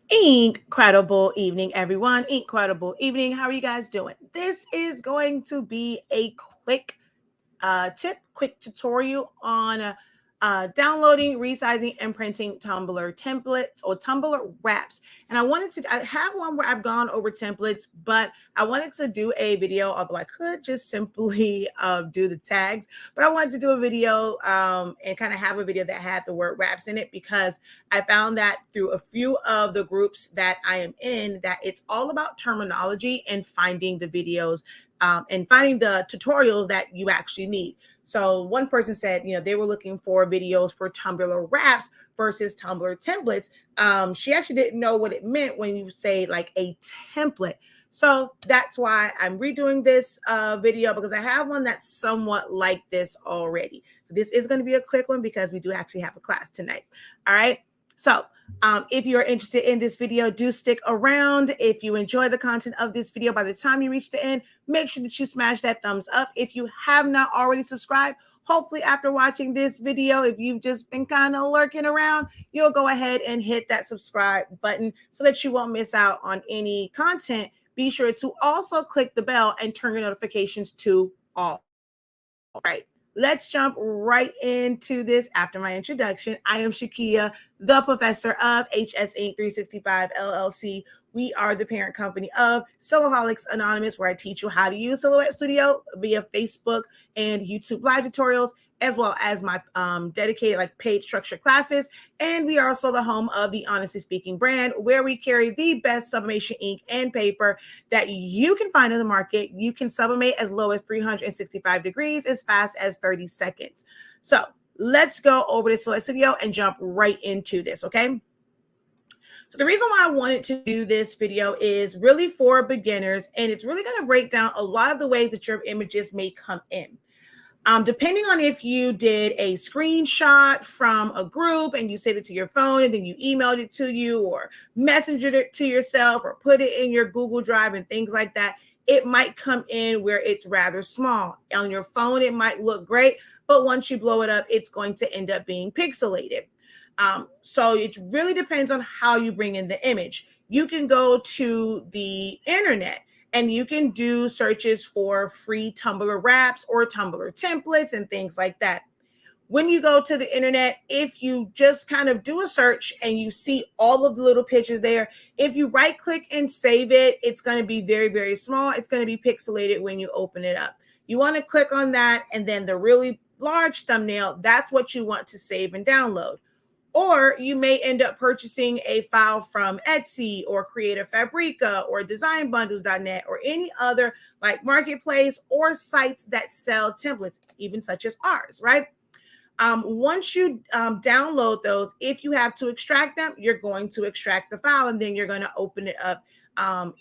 Incredible evening, everyone. Incredible evening. How are you guys doing? This is going to be a quick tutorial on downloading, resizing, and printing Tumblr templates or Tumblr wraps. And I have one where I've gone over templates, but I wanted to do a video, although I could just simply do the tags, but I wanted to do a video and kind of have a video that had the word wraps in it because I found that through a few of the groups that I am in, that it's all about terminology and finding the videos and finding the tutorials that you actually need. So one person said, they were looking for videos for Tumblr wraps versus Tumblr templates. She actually didn't know what it meant when you say like a template. So that's why I'm redoing this video because I have one that's somewhat like this already. So this is going to be a quick one because we do actually have a class tonight. All right. So if you're interested in this video, do stick around. If you enjoy the content of this video, by the time you reach the end, make sure that you smash that thumbs up. If you have not already subscribed, hopefully after watching this video, if you've just been kind of lurking around, you'll go ahead and hit that subscribe button so that you won't miss out on any content. Be sure to also click the bell and turn your notifications to all. All right. Let's jump right into this after my introduction. I am Shakia, the professor of HSINK365 LLC. We are the parent company of Silhouholics Anonymous, where I teach you how to use Silhouette Studio via Facebook and YouTube live tutorials, as well as my dedicated paid structured classes. And we are also the home of the Honestly Speaking brand, where we carry the best sublimation ink and paper that you can find in the market. You can sublimate as low as 365 degrees, as fast as 30 seconds. So let's go over to Silhouette Studio and jump right into this, okay? So the reason why I wanted to do this video is really for beginners, and it's really going to break down a lot of the ways that your images may come in. Depending on if you did a screenshot from a group and you saved it to your phone and then you emailed it to you or messengered it to yourself or put it in your Google Drive and things like that, it might come in where it's rather small. On your phone, it might look great, but once you blow it up, it's going to end up being pixelated. So it really depends on how you bring in the image. You can go to the internet and you can do searches for free Tumblr wraps or Tumblr templates and things like that. When you go to the internet, if you just kind of do a search and you see all of the little pictures there, if you right click and save it, it's going to be very, very small. It's going to be pixelated when you open it up. You want to click on that, and then the really large thumbnail, that's what you want to save and download. Or you may end up purchasing a file from Etsy or Creative Fabrica or designbundles.net or any other marketplace or sites that sell templates, even such as ours, right? Once you download those, if you have to extract them, you're going to extract the file and then you're going to open it up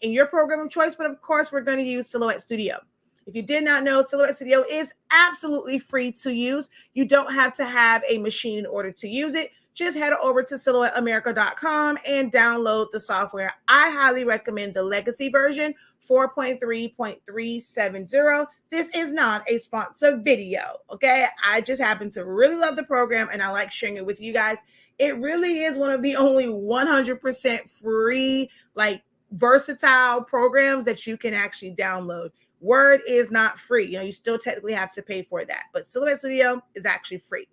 in your program of choice. But of course, we're going to use Silhouette Studio. If you did not know, Silhouette Studio is absolutely free to use. You don't have to have a machine in order to use it. Just head over to silhouetteamerica.com and download the software. I highly recommend the legacy version, 4.3.370. This is not a sponsored video, okay? I just happen to really love the program and I like sharing it with you guys. It really is one of the only 100% free, versatile programs that you can actually download. Word is not free. You still technically have to pay for that, but Silhouette Studio is actually free.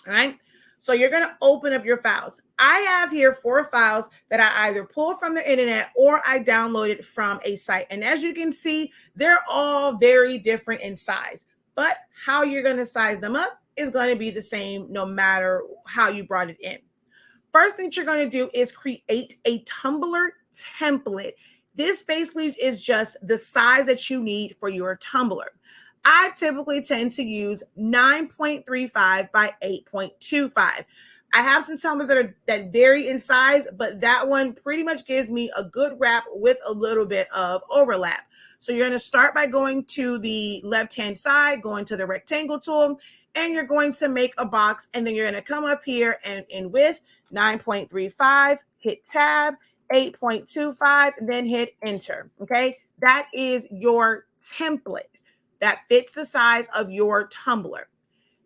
All right. So you're going to open up your files. I have here 4 files that I either pulled from the internet or I downloaded from a site. And as you can see, they're all very different in size, but how you're going to size them up is going to be the same no matter how you brought it in. First thing you're going to do is create a Tumblr template. This basically is just the size that you need for your Tumblr. I typically tend to use 9.35 by 8.25. I have some tumblers that vary in size, but that one pretty much gives me a good wrap with a little bit of overlap. So you're going to start by going to the left-hand side, going to the rectangle tool, and you're going to make a box, and then you're going to come up here and in width, 9.35, hit tab, 8.25, and then hit enter, okay? That is your template that fits the size of your Tumblr.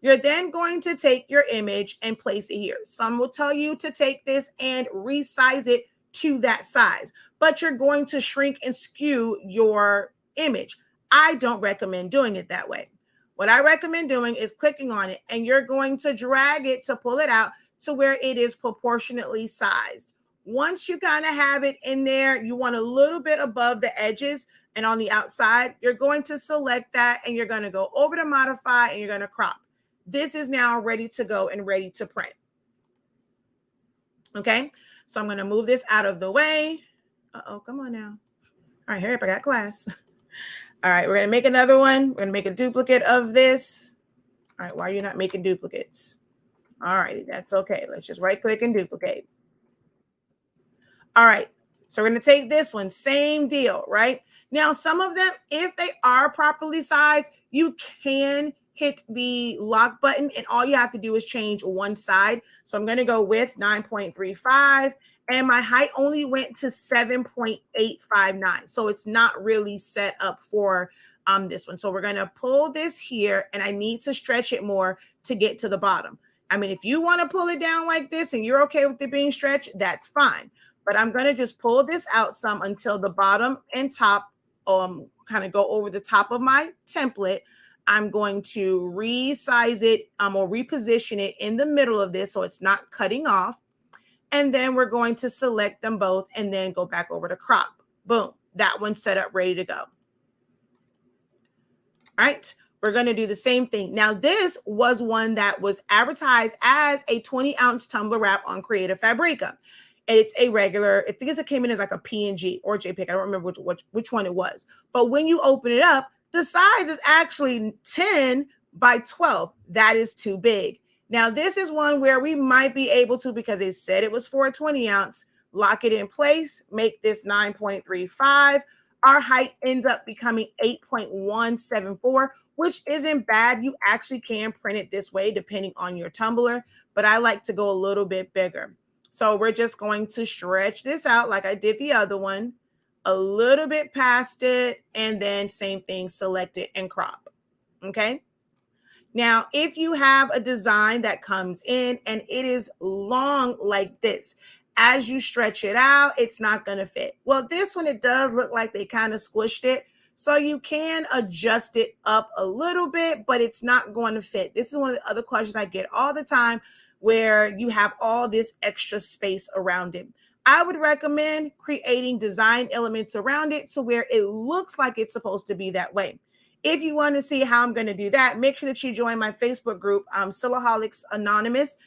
You're then going to take your image and place it here. Some will tell you to take this and resize it to that size, but you're going to shrink and skew your image. I don't recommend doing it that way. What I recommend doing is clicking on it, and you're going to drag it to pull it out to where it is proportionately sized. Once you kind of have it in there, you want a little bit above the edges and on the outside, you're going to select that and you're going to go over to modify and you're going to crop. This is now ready to go and ready to print. Okay, so I'm going to move this out of the way. Uh-oh, come on now. All right, hurry up, I got class. All right, we're going to make another one. We're going to make a duplicate of this. All right, why are you not making duplicates? All right, that's okay. Let's just right click and duplicate. All right, so we're going to take this one, same deal, right? Now, some of them, if they are properly sized, you can hit the lock button and all you have to do is change one side. So I'm going to go with 9.35 and my height only went to 7.859. So it's not really set up for this one. So we're going to pull this here and I need to stretch it more to get to the bottom. I mean, if you want to pull it down like this and you're okay with it being stretched, that's fine. But I'm going to just pull this out some until the bottom and top kind of go over the top of my template. I'm going to resize it or reposition it in the middle of this so it's not cutting off. And then we're going to select them both and then go back over to crop. Boom, that one's set up, ready to go. All right, we're going to do the same thing. Now, this was one that was advertised as a 20-ounce tumbler wrap on Creative Fabrica. It's a regular, I think it came in as like a PNG or JPEG. I don't remember which one it was. But when you open it up, the size is actually 10 by 12. That is too big. Now, this is one where we might be able to, because it said it was for a 20-ounce, lock it in place, make this 9.35. Our height ends up becoming 8.174, which isn't bad. You actually can print it this way depending on your tumbler, but I like to go a little bit bigger. So we're just going to stretch this out like I did the other one, a little bit past it, and then same thing, select it and crop. Okay. Now, if you have a design that comes in and it is long like this, as you stretch it out, it's not going to fit. Well, this one, it does look like they kind of squished it. So you can adjust it up a little bit, but it's not going to fit. This is one of the other questions I get all the time, where you have all this extra space around it. I would recommend creating design elements around it to where it looks like it's supposed to be that way. If you want to see how I'm going to do that, make sure that you join my Facebook group, Silhouholics Anonymous,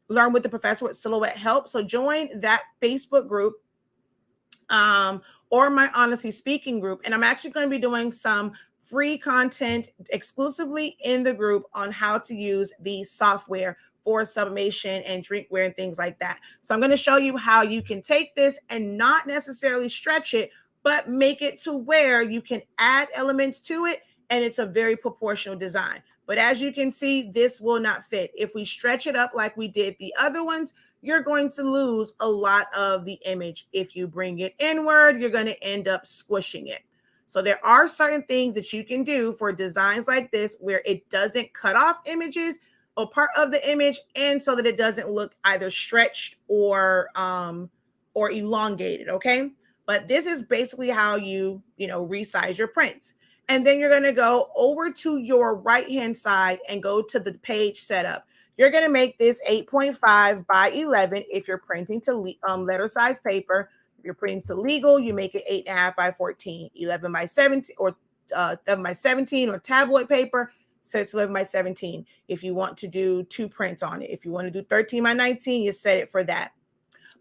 Learn with the Professor with Silhouette Help. So join that Facebook group or my Honestly Speaking group. And I'm actually going to be doing some free content exclusively in the group on how to use the software for sublimation and drinkware and things like that. So I'm going to show you how you can take this and not necessarily stretch it, but make it to where you can add elements to it and it's a very proportional design. But as you can see, this will not fit. If we stretch it up like we did the other ones, you're going to lose a lot of the image. If you bring it inward, you're going to end up squishing it. So there are certain things that you can do for designs like this where it doesn't cut off images or part of the image, and so that it doesn't look either stretched or elongated, okay? But this is basically how you resize your prints. And then you're going to go over to your right-hand side and go to the page setup. You're going to make this 8.5 by 11 if you're printing to letter size paper. If you're printing to legal, you make it 8.5 by 14, 11 by 17, or 11 by 17, or tabloid paper, so it's 11 by 17. If you want to do 2 prints on it, if you want to do 13 by 19, you set it for that.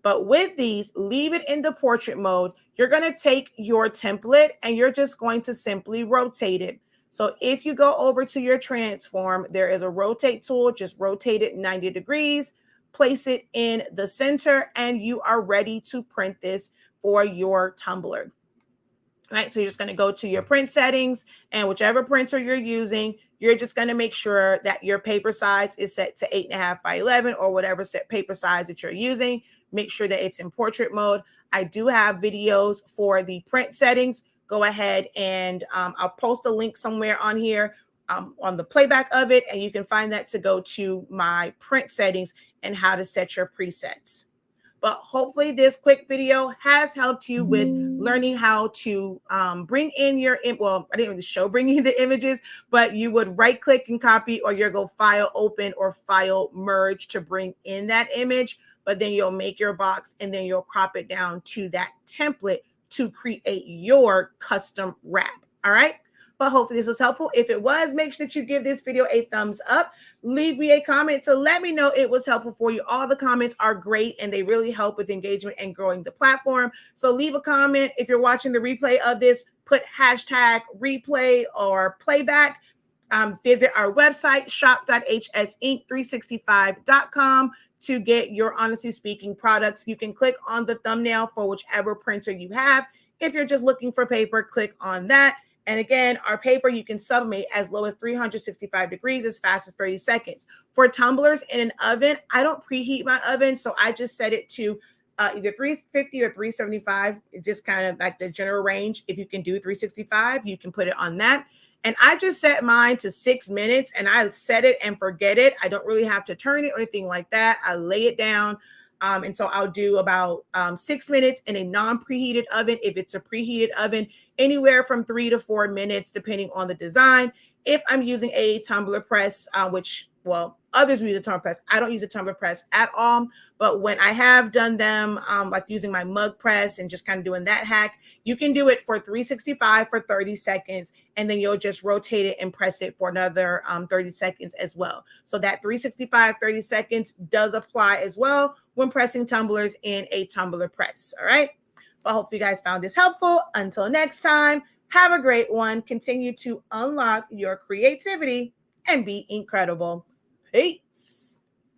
But with these, leave it in the portrait mode. You're going to take your template and you're just going to simply rotate it. So if you go over to your transform, there is a rotate tool. Just rotate it 90 degrees, place it in the center, and you are ready to print this for your tumbler. All right, so you're just going to go to your print settings, and whichever printer you're using, you're just going to make sure that your paper size is set to 8.5 by 11 or whatever set paper size that you're using. Make sure that it's in portrait mode. I do have videos for the print settings. Go ahead and I'll post a link somewhere on here on the playback of it, and you can find that to go to my print settings and how to set your presets. But hopefully this quick video has helped you with learning how to bring in your, well, I didn't really show bringing the images, but you would right click and copy, or you'll go file open or file merge to bring in that image. But then you'll make your box and then you'll crop it down to that template to create your custom wrap. All right. But hopefully this was helpful. If it was, make sure that you give this video a thumbs up. Leave me a comment to let me know it was helpful for you. All the comments are great and they really help with engagement and growing the platform. So leave a comment. If you're watching the replay of this, put hashtag replay or playback. Visit our website, shop.hsink365.com to get your Honestly Speaking products. You can click on the thumbnail for whichever printer you have. If you're just looking for paper, click on that. And again, our paper, you can sublimate as low as 365 degrees, as fast as 30 seconds. For tumblers in an oven, I don't preheat my oven, so I just set it to either 350 or 375. It's just kind of like the general range. If you can do 365, you can put it on that. And I just set mine to 6 minutes, and I set it and forget it. I don't really have to turn it or anything like that. I lay it down. And so I'll do about 6 minutes in a non-preheated oven. If it's a preheated oven, anywhere from 3 to 4 minutes, depending on the design. If I'm using a tumbler press, which, well, others use a tumbler press. I don't use a tumbler press at all. But when I have done them, like using my mug press and just kind of doing that hack, you can do it for 365 for 30 seconds, and then you'll just rotate it and press it for another 30 seconds as well. So that 365, 30 seconds does apply as well when pressing tumblers in a tumbler press. All right. Well, hopefully you guys found this helpful. Until next time, have a great one. Continue to unlock your creativity and be incredible. Peace.